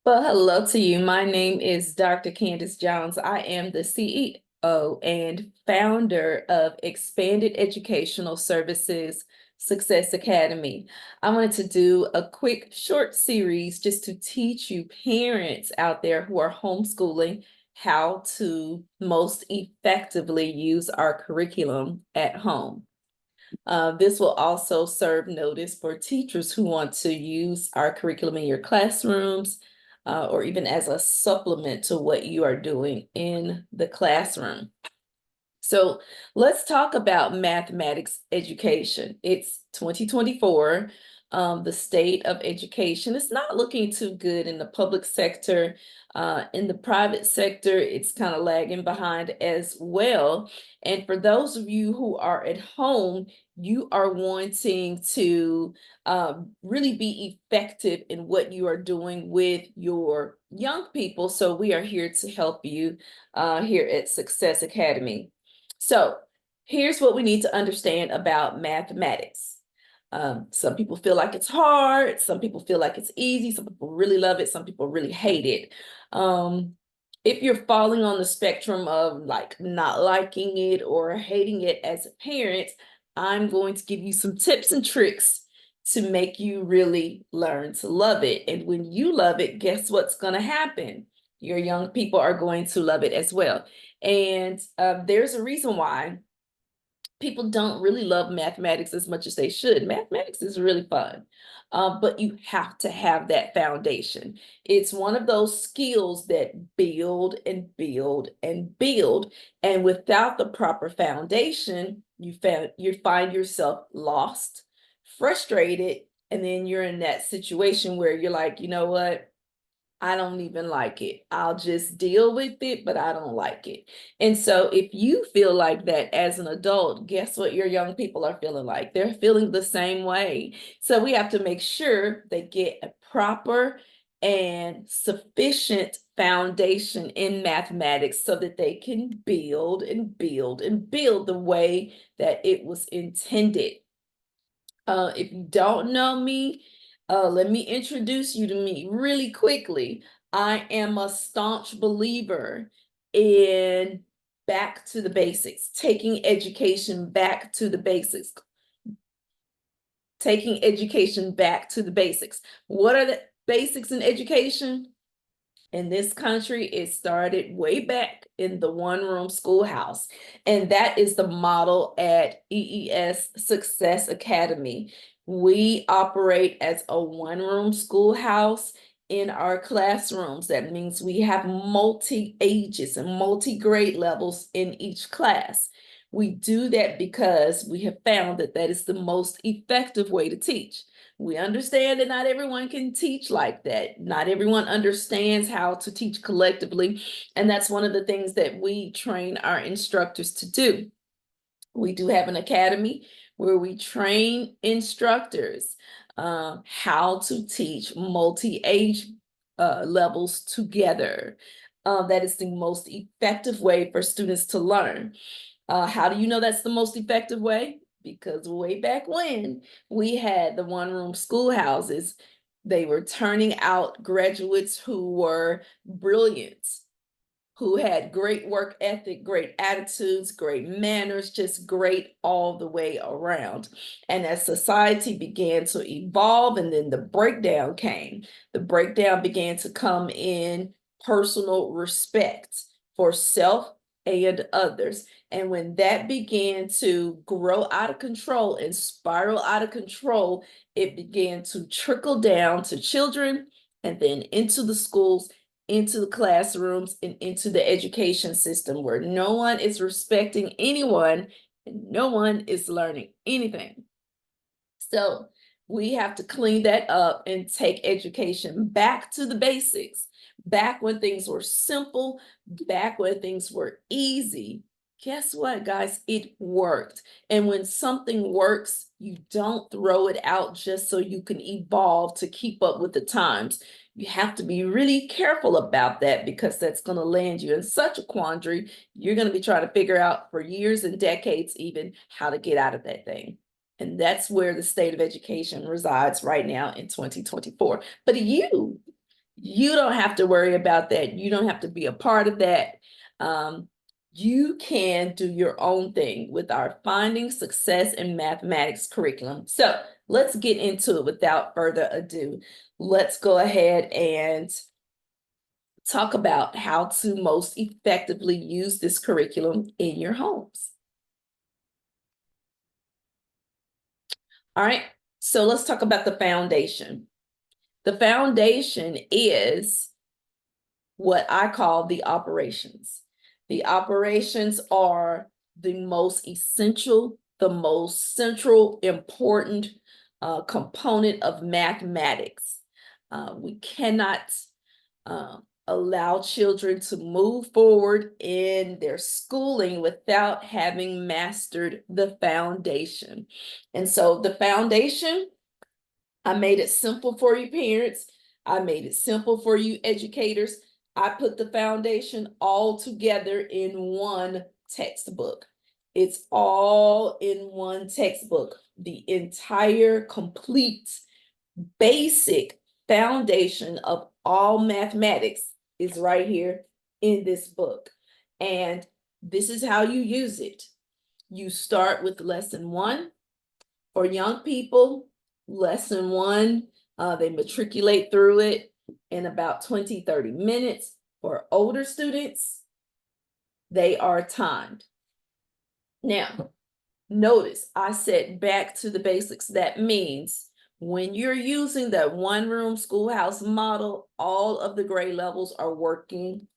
Well, hello to you. My name is Dr. Candace Jones. I am the CEO and founder of Expanded Educational Services Success Academy. I wanted to do a quick short series just to teach you parents out there who are homeschooling how to most effectively use our curriculum at home. This will also serve notice for teachers who want to use our curriculum in your classrooms, or even as a supplement to what you are doing in the classroom. So let's talk about mathematics education. It's 2024. The state of education is not looking too good in the public sector. In the private sector, it's kind of lagging behind as well. And for those of you who are at home, you are wanting to really be effective in what you are doing with your young people. So we are here to help you here at Success Academy. So here's what we need to understand about mathematics. Some people feel like it's hard. Some people feel like it's easy. Some people really love it. Some people really hate it. If you're falling on the spectrum of like not liking it or hating it as a parent, I'm going to give you some tips and tricks to make you really learn to love it. And when you love it, guess what's going to happen? Your young people are going to love it as well. And there's a reason why people don't really love mathematics as much as they should. Mathematics is really fun, but you have to have that foundation. It's one of those skills that build and build and build. And without the proper foundation, you find yourself lost, frustrated, and then you're in that situation where you're like, you know what? I don't even like it. I'll just deal with it, but I don't like it. And so if you feel like that as an adult, guess what your young people are feeling like? They're feeling the same way. So we have to make sure they get a proper and sufficient foundation in mathematics so that they can build and build and build the way that it was intended. If you don't know me, let me introduce you to me really quickly. I am a staunch believer in back to the basics, taking education back to the basics, taking education back to the basics. What are the basics in education? In this country, it started way back in the one-room schoolhouse. And that is the model at EES Success Academy. We operate as a one-room schoolhouse in our classrooms. That means we have multi-ages and multi-grade levels in each class. We do that because we have found that that is the most effective way to teach. We understand that not everyone can teach like that. Not everyone understands how to teach collectively. And that's one of the things that we train our instructors to do. We do have an academy where we train instructors how to teach multi-age levels together. That is the most effective way for students to learn. How do you know that's the most effective way? Because way back when we had the one-room schoolhouses, they were turning out graduates who were brilliant, who had great work ethic, great attitudes, great manners, just great all the way around. And as society began to evolve and then the breakdown came, the breakdown began to come in personal respect for self and others. And when that began to grow out of control and spiral out of control, it began to trickle down to children and then into the schools, into the classrooms, and into the education system where no one is respecting anyone and no one is learning anything. So we have to clean that up and take education back to the basics, back when things were simple, back when things were easy. Guess what, guys? It worked. And when something works, you don't throw it out just so you can evolve to keep up with the times. You have to be really careful about that because that's going to land you in such a quandary. You're going to be trying to figure out for years and decades even how to get out of that thing. And that's where the state of education resides right now in 2024. But You don't have to worry about that. You don't have to be a part of that. You can do your own thing with our Finding Success in Mathematics curriculum. So let's get into it without further ado. Let's go ahead and talk about how to most effectively use this curriculum in your homes. All right, so let's talk about the foundation. The foundation is what I call the operations. The operations are the most essential, the most central, important component of mathematics. We cannot allow children to move forward in their schooling without having mastered the foundation. And so the foundation, I made it simple for you parents. I made it simple for you educators. I put the foundation all together in one textbook. It's all in one textbook. The entire complete basic foundation of all mathematics is right here in this book. And this is how you use it. You start with lesson 1 for young people. Lesson 1, they matriculate through it in about 20-30 minutes. For older students, they are timed. Now, notice I said back to the basics. That means when you're using that one-room schoolhouse model, all of the grade levels are working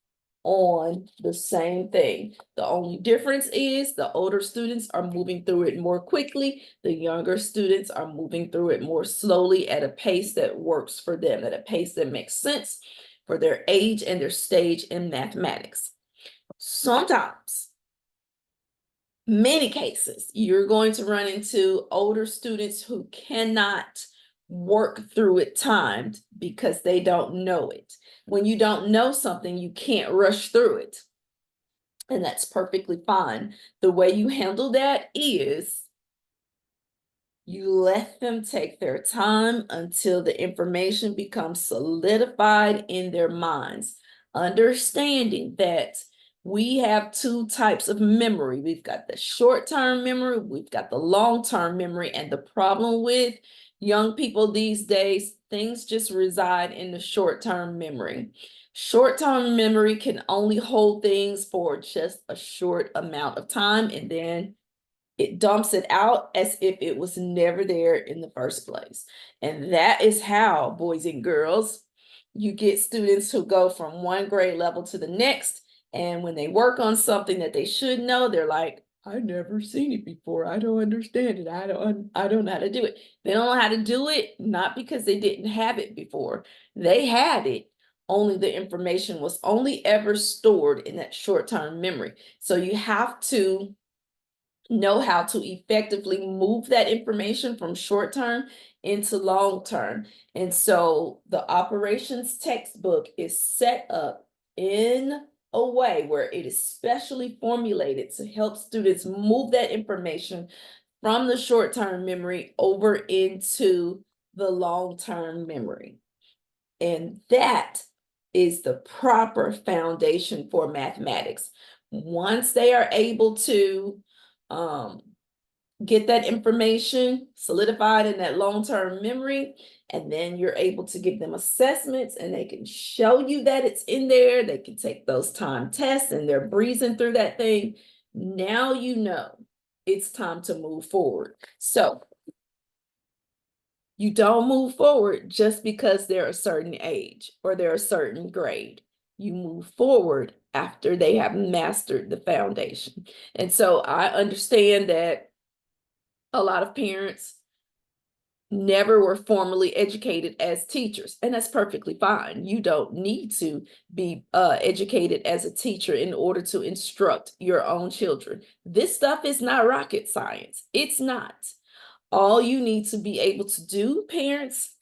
on the same thing. The only difference is the older students are moving through it more quickly. The younger students are moving through it more slowly at a pace that works for them, at a pace that makes sense for their age and their stage in mathematics. Sometimes, many cases, you're going to run into older students who cannot work through it timed because they don't know it. When you don't know something, you can't rush through it. And that's perfectly fine. The way you handle that is you let them take their time until the information becomes solidified in their minds, understanding that we have 2 types of memory. We've got the short-term memory, we've got the long-term memory, and the problem with young people these days, things just reside in the short-term memory. Short-term memory can only hold things for just a short amount of time, and then it dumps it out as if it was never there in the first place. And that is how, boys and girls, you get students who go from one grade level to the next. And when they work on something that they should know, they're like, I've never seen it before. I don't understand it. I don't know how to do it. They don't know how to do it, not because they didn't have it before. They had it. Only the information was only ever stored in that short-term memory. So you have to know how to effectively move that information from short term into long term. And so the operations textbook is set up in a way where it is specially formulated to help students move that information from the short-term memory over into the long-term memory. And that is the proper foundation for mathematics. Once they are able to get that information solidified in that long-term memory, and then you're able to give them assessments and they can show you that it's in there. They can take those time tests and they're breezing through that thing. Now you know it's time to move forward. So you don't move forward just because they're a certain age or they're a certain grade. You move forward after they have mastered the foundation. And so I understand that a lot of parents never were formally educated as teachers, and that's perfectly fine. You don't need to be educated as a teacher in order to instruct your own children. This stuff is not rocket science. It's not. All you need to be able to do, parents,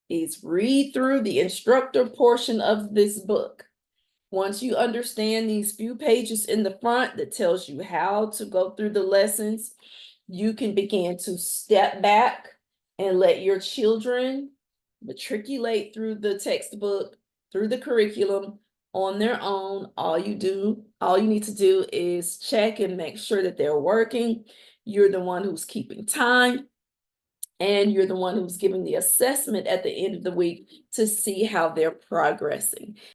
is read through the instructor portion of this book. Once you understand these few pages in the front that tells you how to go through the lessons, you can begin to step back and let your children matriculate through the textbook, through the curriculum on their own. All you need to do is check and make sure that they're working. You're the one who's keeping time, and you're the one who's giving the assessment at the end of the week to see how they're progressing.